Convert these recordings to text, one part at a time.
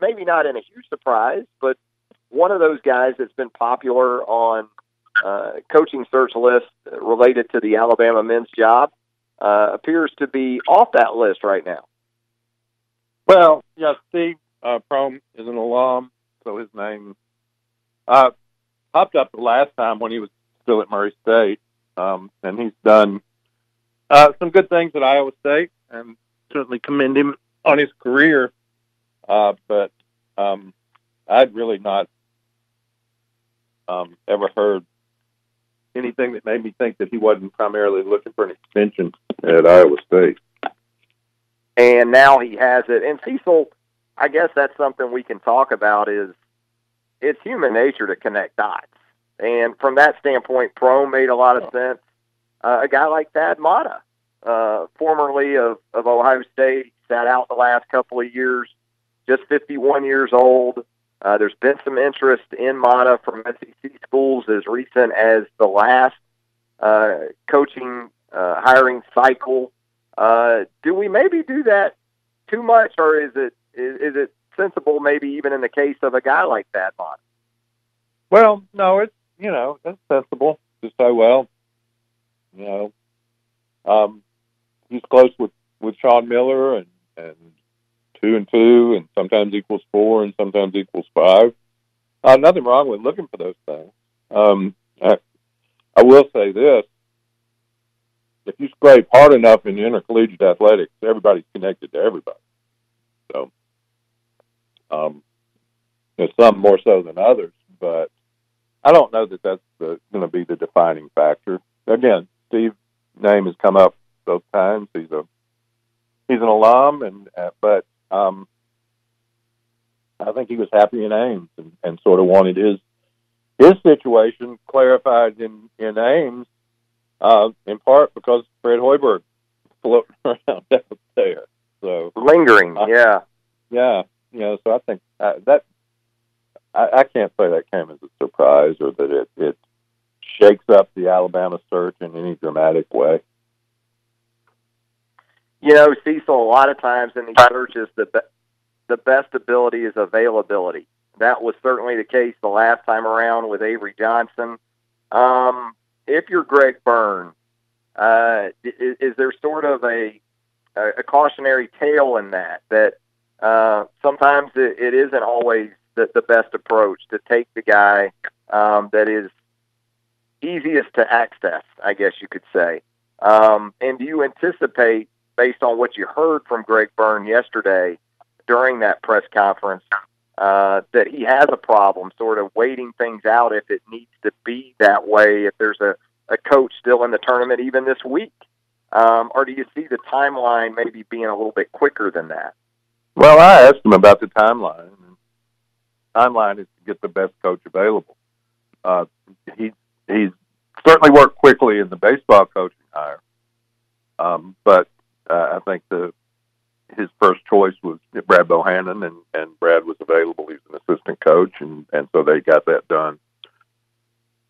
maybe not in a huge surprise, but one of those guys that's been popular on coaching search lists related to the Alabama men's job appears to be off that list right now. Well, yeah, Steve Prohm is an alum, so his name popped up the last time when he was still at Murray State, and he's done some good things at Iowa State, and certainly commend him on his career. But I'd really not ever heard anything that made me think that he wasn't primarily looking for an extension at Iowa State. And now he has it. And Cecil, I guess that's something we can talk about is it's human nature to connect dots. And from that standpoint, Prohm made a lot of sense. A guy like Thad Matta, formerly of Ohio State, sat out the last couple of years, just 51 years old. There's been some interest in Matta from SEC schools as recent as the last coaching hiring cycle. Do we maybe do that too much, or is it sensible maybe even in the case of a guy like that, Matta? Well, no, it's sensible to say, well, he's close with Sean Miller and 2 and 2, and sometimes equals 4, and sometimes equals 5. Nothing wrong with looking for those things. I will say this: if you scrape hard enough in intercollegiate athletics, everybody's connected to everybody. So, there's some more so than others, but I don't know that that's going to be the defining factor. Again, Steve's name has come up both times. He's an alum, but I think he was happy in Ames and sort of wanted his situation clarified in Ames, in part because Fred Hoiberg floating around out there. So lingering, yeah. So I think that I can't say that came as a surprise or that it shakes up the Alabama search in any dramatic way. Cecil, a lot of times in these searches, the best ability is availability. That was certainly the case the last time around with Avery Johnson. If you're Greg Byrne, is there sort of a cautionary tale in that sometimes it isn't always the best approach to take the guy that is easiest to access, I guess you could say. And do you anticipate, based on what you heard from Greg Byrne yesterday during that press conference, that he has a problem sort of waiting things out if it needs to be that way, if there's a coach still in the tournament even this week? Or do you see the timeline maybe being a little bit quicker than that? Well, I asked him about the timeline. Timeline is to get the best coach available. He's certainly worked quickly in the baseball coaching hire, but I think his first choice was Brad Bohannon, and Brad was available. He's an assistant coach, and so they got that done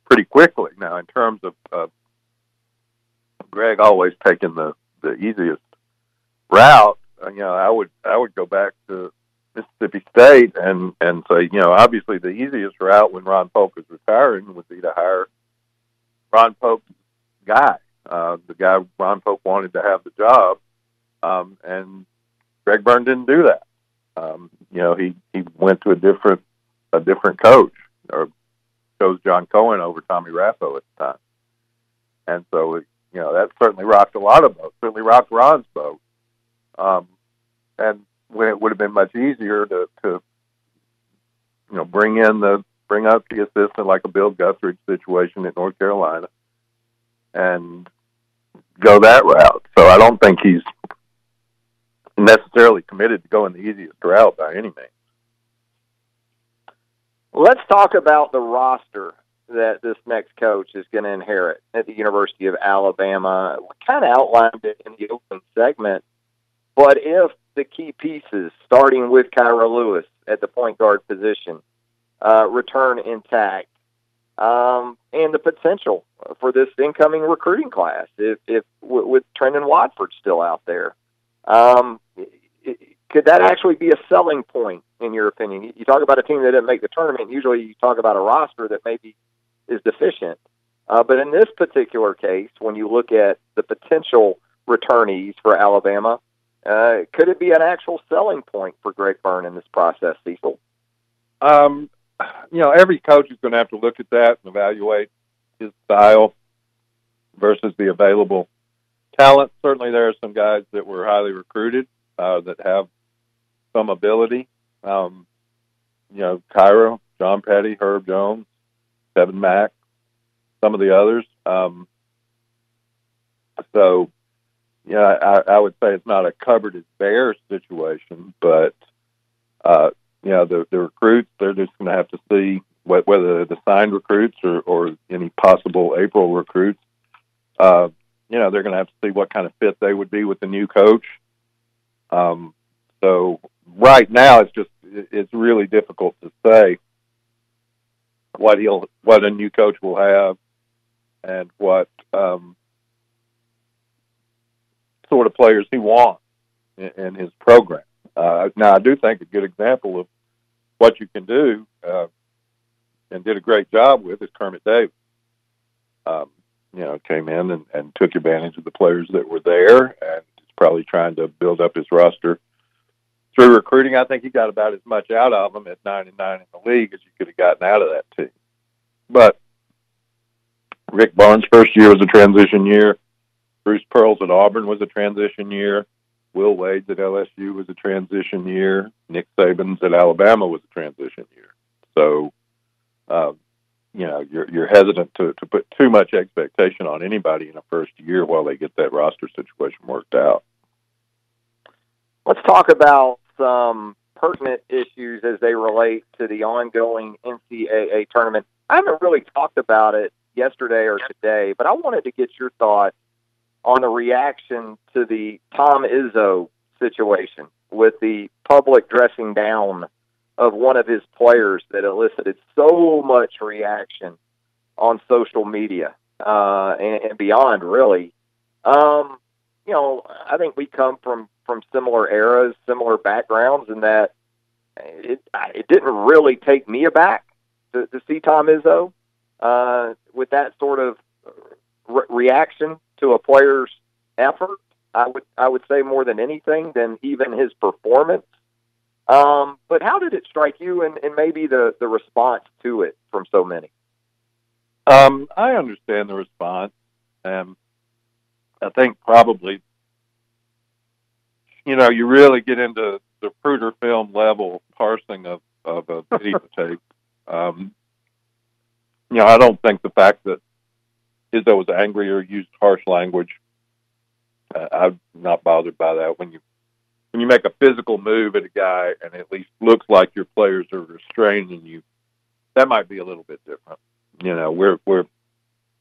pretty quickly. Now, in terms of Greg always taking the easiest route, I would go back to Mississippi State and say, obviously the easiest route when Ron Polk is retiring would be to hire Ron Polk's guy, the guy Ron Polk wanted to have the job, and Greg Byrne didn't do that. He went to a different coach, or chose John Cohen over Tommy Raffo at the time, and so that certainly rocked a lot of boats. Certainly rocked Ron's boat, and when it would have been much easier to bring up the assistant like a Bill Guthridge situation at North Carolina and go that route. So I don't think he's necessarily committed to going the easiest route by any means. Let's talk about the roster that this next coach is going to inherit at the University of Alabama. We kind of outlined it in the open segment, but if the key pieces, starting with Kyra Lewis at the point guard position, return intact, and the potential for this incoming recruiting class, if with Trendon Watford still out there, could that actually be a selling point, in your opinion? You talk about a team that didn't make the tournament. Usually you talk about a roster that maybe is deficient. But in this particular case, when you look at the potential returnees for Alabama, could it be an actual selling point for Greg Byrne in this process, Cecil? Every coach is going to have to look at that and evaluate his style versus the available talent. Certainly there are some guys that were highly recruited that have some ability. Cairo, John Petty, Herb Jones, Devin Mack, some of the others. I would say it's not a cupboard is bare situation, but the recruits, they're just going to have to see whether the signed recruits or any possible April recruits. They're going to have to see what kind of fit they would be with the new coach. So right now, it's really difficult to say what a new coach will have and what sort of players he wants in his program. Now, I do think a good example of what you can do and did a great job with is Kermit Davis. Came in and took advantage of the players that were there and is probably trying to build up his roster through recruiting. I think he got about as much out of them at 9-9 in the league as you could have gotten out of that team. But Rick Barnes' first year was a transition year. Bruce Pearl's at Auburn was a transition year. Will Wade's at LSU was a transition year. Nick Saban's at Alabama was a transition year. So, you're hesitant to put too much expectation on anybody in a first year while they get that roster situation worked out. Let's talk about some pertinent issues as they relate to the ongoing NCAA tournament. I haven't really talked about it yesterday or today, but I wanted to get your thoughts on the reaction to the Tom Izzo situation with the public dressing down of one of his players that elicited so much reaction on social media and beyond, really. I think we come from similar eras, similar backgrounds, in that it didn't really take me aback to see Tom Izzo with that sort of reaction to a player's effort. I would say more than anything than even his performance. But how did it strike you and maybe the response to it from so many? I understand the response. I think probably, you really get into the Pruder film level parsing of a video tape. I don't think the fact that Izzo was angry or used harsh language, I'm not bothered by that. When you make a physical move at a guy and it at least looks like your players are restraining you, that might be a little bit different. We're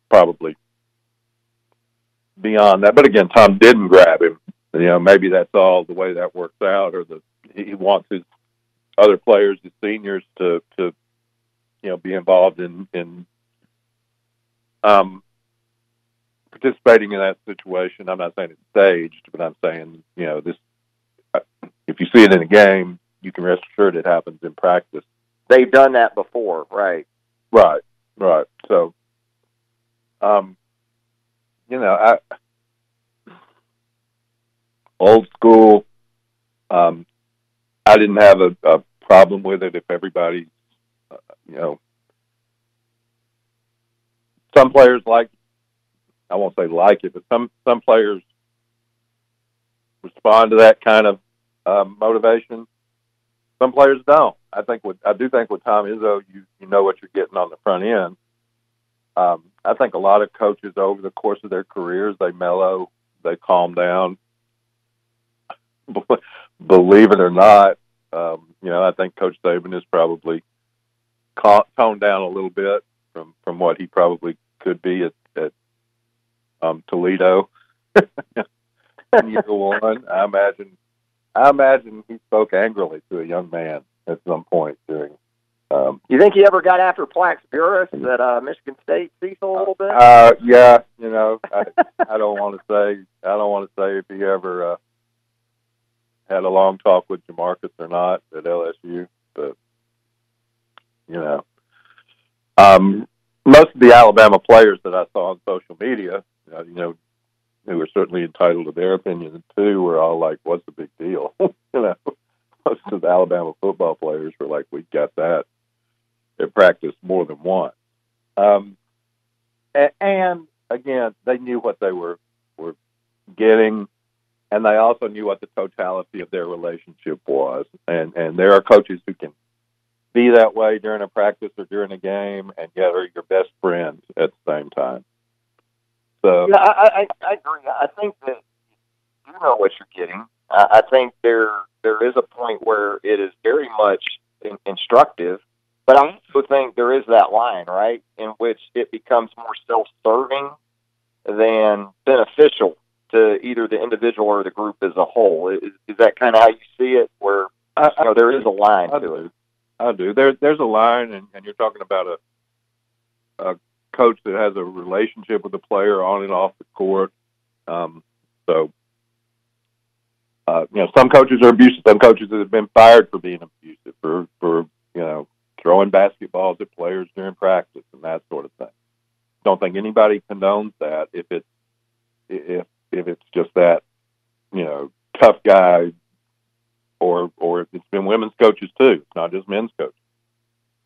probably beyond that. But again, Tom didn't grab him. Maybe that's all the way that works out, or he wants his other players, his seniors, to be involved in participating in that situation. I'm not saying it's staged, but I'm saying, this. If you see it in a game, you can rest assured it happens in practice. They've done that before, right? Right. So, old school. I didn't have a problem with it if everybody, some players I won't say like it, but some players respond to that kind of motivation. Some players don't. I do think with Tom Izzo, you know what you're getting on the front end. I think a lot of coaches over the course of their careers, they mellow, they calm down. Believe it or not, I think Coach Saban is probably toned down a little bit from what he probably could be at Toledo in year one. I imagine he spoke angrily to a young man at some point during. You think he ever got after Plax Burress at Michigan State, Cecil, a little bit? Yeah. I don't want to say if he ever had a long talk with Jamarcus or not at LSU, but most of the Alabama players that I saw on social media, who were certainly entitled to their opinion too, were all like, "What's the big deal?" Most of the Alabama football players were like, "We got that at practice more than once." And again, they knew what they were getting, and they also knew what the totality of their relationship was. And there are coaches who can be that way during a practice or during a game, and yet are your best friends at the same time. So yeah, I agree. I think that you know what you're getting. I think there is a point where it is very much instructive, but I also think there is that line, right, in which it becomes more self-serving than beneficial to either the individual or the group as a whole. Is that kind of how you see it, where there is a line to it? I do. There's a line, and you're talking about a coach that has a relationship with the player on and off the court. Some coaches are abusive. Some coaches have been fired for being abusive, for throwing basketballs at players during practice and that sort of thing. Don't think anybody condones that if it's just that tough guy, or it's been women's coaches too. It's not just men's coaches.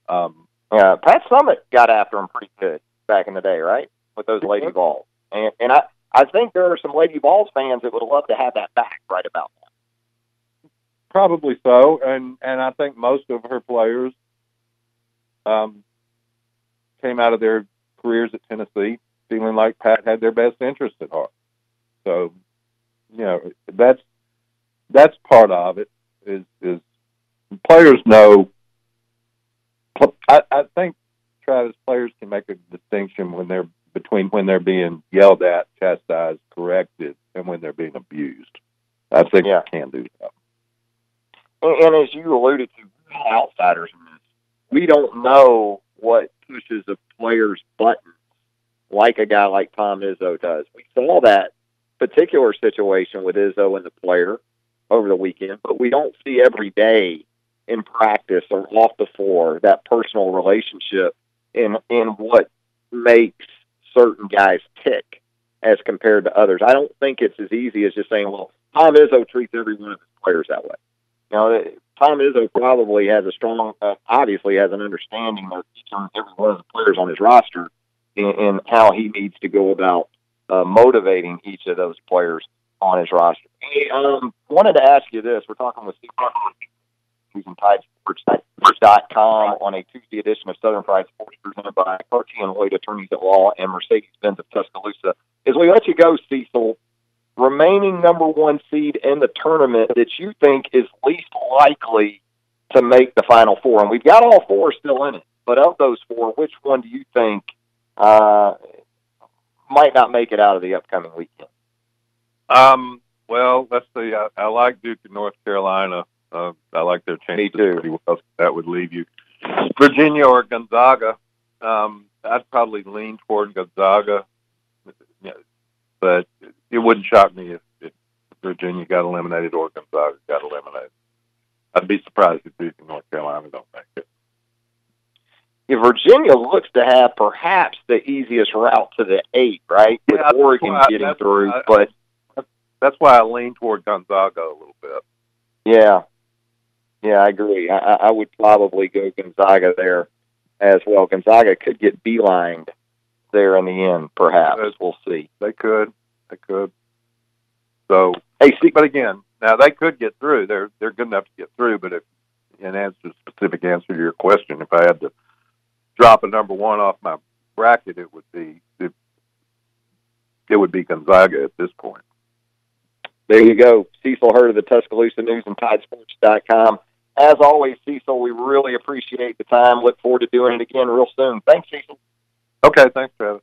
Pat Summitt got after him pretty good back in the day, right, with those Lady Vols. And I think there are some Lady Vols fans that would love to have that back right about now. Probably so, and I think most of her players came out of their careers at Tennessee feeling like Pat had their best interest at heart. So, that's part of it. Is players know. I think, Travis, players can make a distinction between when they're being yelled at, chastised, corrected, and when they're being abused. I think they can do that. And as you alluded to, we're all outsiders in this. We don't know what pushes a player's buttons like a guy like Tom Izzo does. We saw that particular situation with Izzo and the player over the weekend, but we don't see every day in practice or off the floor that personal relationship in what makes certain guys tick as compared to others. I don't think it's as easy as just saying, well, Tom Izzo treats every one of his players that way. Tom Izzo probably has obviously has an understanding of each and every one of the players on his roster and how he needs to go about motivating each of those players on his roster. Hey, wanted to ask you this. We're talking with Steve using TideSports.com on a Tuesday edition of Southern Fried Sports presented by Cartier and Lloyd Attorneys at Law and Mercedes-Benz of Tuscaloosa. As we let you go, Cecil, remaining number one seed in the tournament that you think is least likely to make the Final Four? And we've got all four still in it, but of those four, which one do you think might not make it out of the upcoming weekend? Well, let's see. I like Duke and North Carolina. I like their chances pretty well. That would leave you Virginia or Gonzaga. I'd probably lean toward Gonzaga, but it wouldn't shock me if Virginia got eliminated or Gonzaga got eliminated. I'd be surprised if Duke and North Carolina don't make it. Yeah, Virginia looks to have perhaps the easiest route to the 8, right? With Oregon getting through, but that's why I lean toward Gonzaga a little bit. Yeah, I agree. I would probably go Gonzaga there as well. Gonzaga could get beelined there in the end, perhaps. We'll see. They could. So, but again, now they could get through. They're good enough to get through. But if, in specific answer to your question, if I had to drop a number one off my bracket, it would be Gonzaga at this point. There you go. Cecil Hurd of the Tuscaloosa News and TideSports.com. As always, Cecil, we really appreciate the time. Look forward to doing it again real soon. Thanks, Cecil. Okay, thanks, Travis.